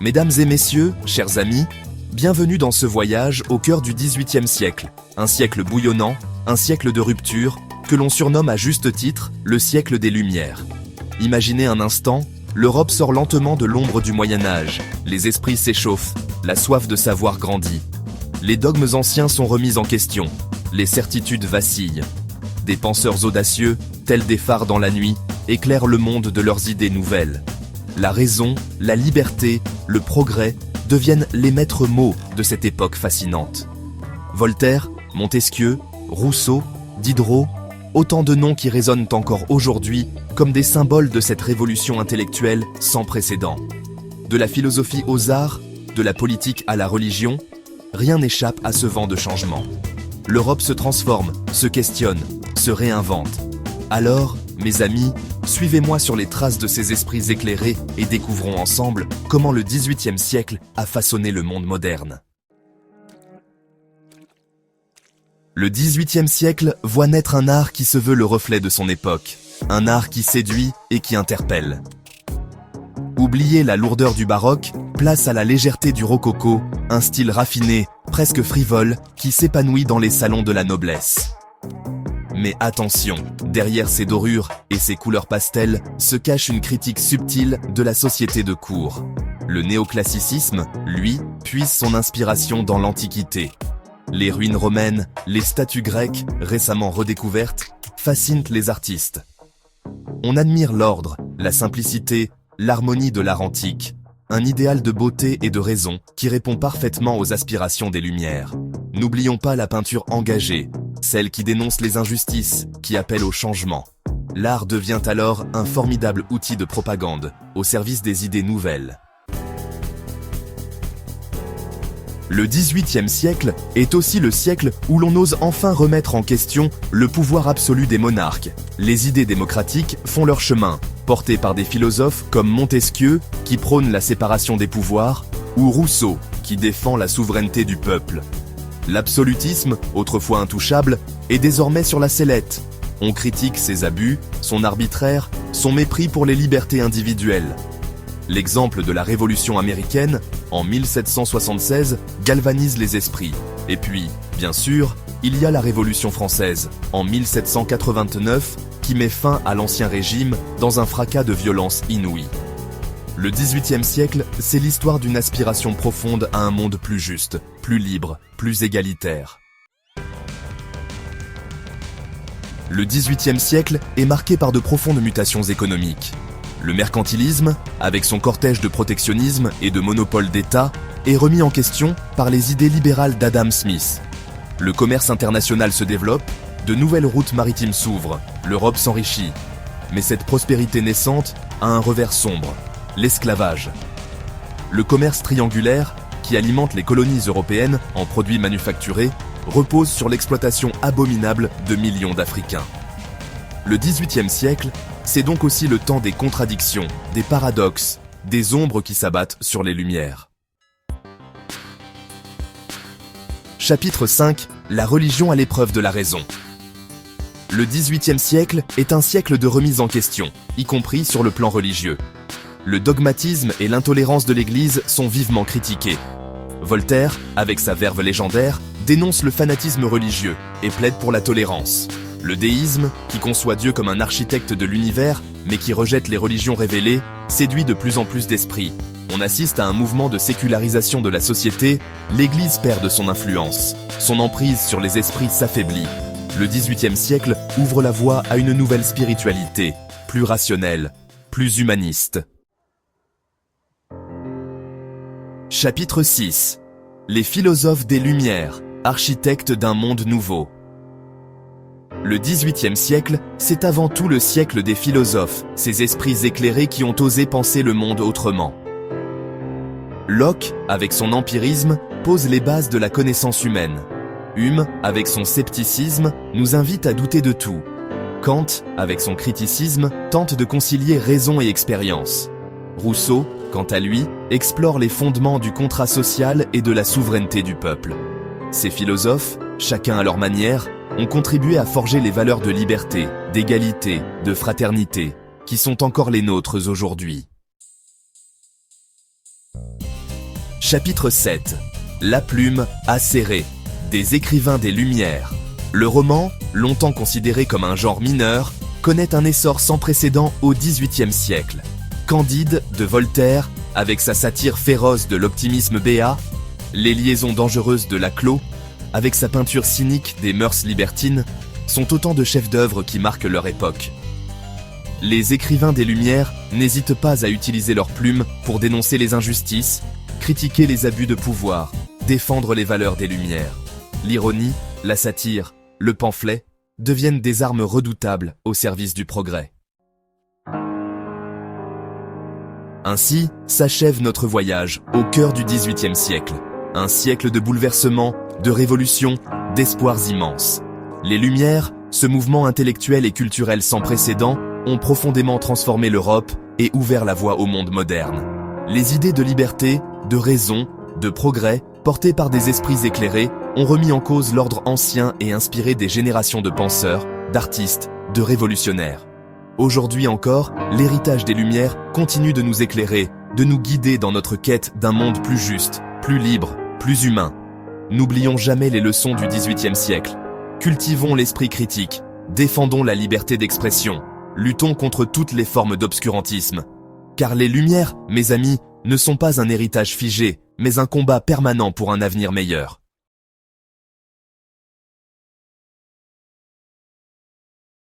Mesdames et messieurs, chers amis, bienvenue dans ce voyage au cœur du XVIIIe siècle. Un siècle bouillonnant, un siècle de rupture, que l'on surnomme à juste titre le siècle des Lumières. Imaginez un instant, l'Europe sort lentement de l'ombre du Moyen-Âge, les esprits s'échauffent, la soif de savoir grandit. Les dogmes anciens sont remis en question, les certitudes vacillent. Des penseurs audacieux, tels des phares dans la nuit, éclairent le monde de leurs idées nouvelles. La raison, la liberté, le progrès deviennent les maîtres mots de cette époque fascinante. Voltaire, Montesquieu, Rousseau, Diderot, autant de noms qui résonnent encore aujourd'hui comme des symboles de cette révolution intellectuelle sans précédent. De la philosophie aux arts, de la politique à la religion, rien n'échappe à ce vent de changement. L'Europe se transforme, se questionne, se réinvente. Alors, mes amis, suivez-moi sur les traces de ces esprits éclairés et découvrons ensemble comment le XVIIIe siècle a façonné le monde moderne. Le XVIIIe siècle voit naître un art qui se veut le reflet de son époque, un art qui séduit et qui interpelle. Oubliez la lourdeur du baroque, place à la légèreté du rococo, un style raffiné, presque frivole, qui s'épanouit dans les salons de la noblesse. Mais attention, derrière ces dorures et ces couleurs pastel se cache une critique subtile de la société de cour. Le néoclassicisme, lui, puise son inspiration dans l'Antiquité. Les ruines romaines, les statues grecques, récemment redécouvertes, fascinent les artistes. On admire l'ordre, la simplicité, l'harmonie de l'art antique, un idéal de beauté et de raison qui répond parfaitement aux aspirations des Lumières. N'oublions pas la peinture engagée, celle qui dénonce les injustices, qui appelle au changement. L'art devient alors un formidable outil de propagande, au service des idées nouvelles. Le XVIIIe siècle est aussi le siècle où l'on ose enfin remettre en question le pouvoir absolu des monarques. Les idées démocratiques font leur chemin, portées par des philosophes comme Montesquieu, qui prône la séparation des pouvoirs, ou Rousseau, qui défend la souveraineté du peuple. L'absolutisme, autrefois intouchable, est désormais sur la sellette. On critique ses abus, son arbitraire, son mépris pour les libertés individuelles. L'exemple de la Révolution américaine, en 1776, galvanise les esprits. Et puis, bien sûr, il y a la Révolution française, en 1789, qui met fin à l'Ancien Régime dans un fracas de violence inouïe. Le XVIIIe siècle, c'est l'histoire d'une aspiration profonde à un monde plus juste, plus libre, plus égalitaire. Le XVIIIe siècle est marqué par de profondes mutations économiques. Le mercantilisme, avec son cortège de protectionnisme et de monopole d'État, est remis en question par les idées libérales d'Adam Smith. Le commerce international se développe, de nouvelles routes maritimes s'ouvrent, l'Europe s'enrichit. Mais cette prospérité naissante a un revers sombre, l'esclavage. Le commerce triangulaire, qui alimente les colonies européennes en produits manufacturés, repose sur l'exploitation abominable de millions d'Africains. Le XVIIIe siècle, c'est donc aussi le temps des contradictions, des paradoxes, des ombres qui s'abattent sur les Lumières. Chapitre 5. La religion à l'épreuve de la raison. Le XVIIIe siècle est un siècle de remise en question, y compris sur le plan religieux. Le dogmatisme et l'intolérance de l'Église sont vivement critiqués. Voltaire, avec sa verve légendaire, dénonce le fanatisme religieux et plaide pour la tolérance. Le déisme, qui conçoit Dieu comme un architecte de l'univers, mais qui rejette les religions révélées, séduit de plus en plus d'esprits. On assiste à un mouvement de sécularisation de la société, l'Église perd de son influence. Son emprise sur les esprits s'affaiblit. Le XVIIIe siècle ouvre la voie à une nouvelle spiritualité, plus rationnelle, plus humaniste. Chapitre 6. Les philosophes des Lumières, architectes d'un monde nouveau. Le XVIIIe siècle, c'est avant tout le siècle des philosophes, ces esprits éclairés qui ont osé penser le monde autrement. Locke, avec son empirisme, pose les bases de la connaissance humaine. Hume, avec son scepticisme, nous invite à douter de tout. Kant, avec son criticisme, tente de concilier raison et expérience. Rousseau, quant à lui, explore les fondements du contrat social et de la souveraineté du peuple. Ces philosophes, chacun à leur manière, ont contribué à forger les valeurs de liberté, d'égalité, de fraternité, qui sont encore les nôtres aujourd'hui. Chapitre 7. La plume acérée. Des écrivains des Lumières. Le roman, longtemps considéré comme un genre mineur, connaît un essor sans précédent au XVIIIe siècle. Candide de Voltaire, avec sa satire féroce de l'optimisme béat, les liaisons dangereuses de Laclos, avec sa peinture cynique des mœurs libertines, sont autant de chefs-d'œuvre qui marquent leur époque. Les écrivains des Lumières n'hésitent pas à utiliser leur plume pour dénoncer les injustices, critiquer les abus de pouvoir, défendre les valeurs des Lumières. L'ironie, la satire, le pamphlet deviennent des armes redoutables au service du progrès. Ainsi s'achève notre voyage au cœur du XVIIIe siècle. Un siècle de bouleversements, de révolutions, d'espoirs immenses. Les Lumières, ce mouvement intellectuel et culturel sans précédent, ont profondément transformé l'Europe et ouvert la voie au monde moderne. Les idées de liberté, de raison, de progrès, portées par des esprits éclairés, ont remis en cause l'ordre ancien et inspiré des générations de penseurs, d'artistes, de révolutionnaires. Aujourd'hui encore, l'héritage des Lumières continue de nous éclairer, de nous guider dans notre quête d'un monde plus juste, plus libre, plus humain. N'oublions jamais les leçons du XVIIIe siècle. Cultivons l'esprit critique, défendons la liberté d'expression, luttons contre toutes les formes d'obscurantisme. Car les Lumières, mes amis, ne sont pas un héritage figé, mais un combat permanent pour un avenir meilleur.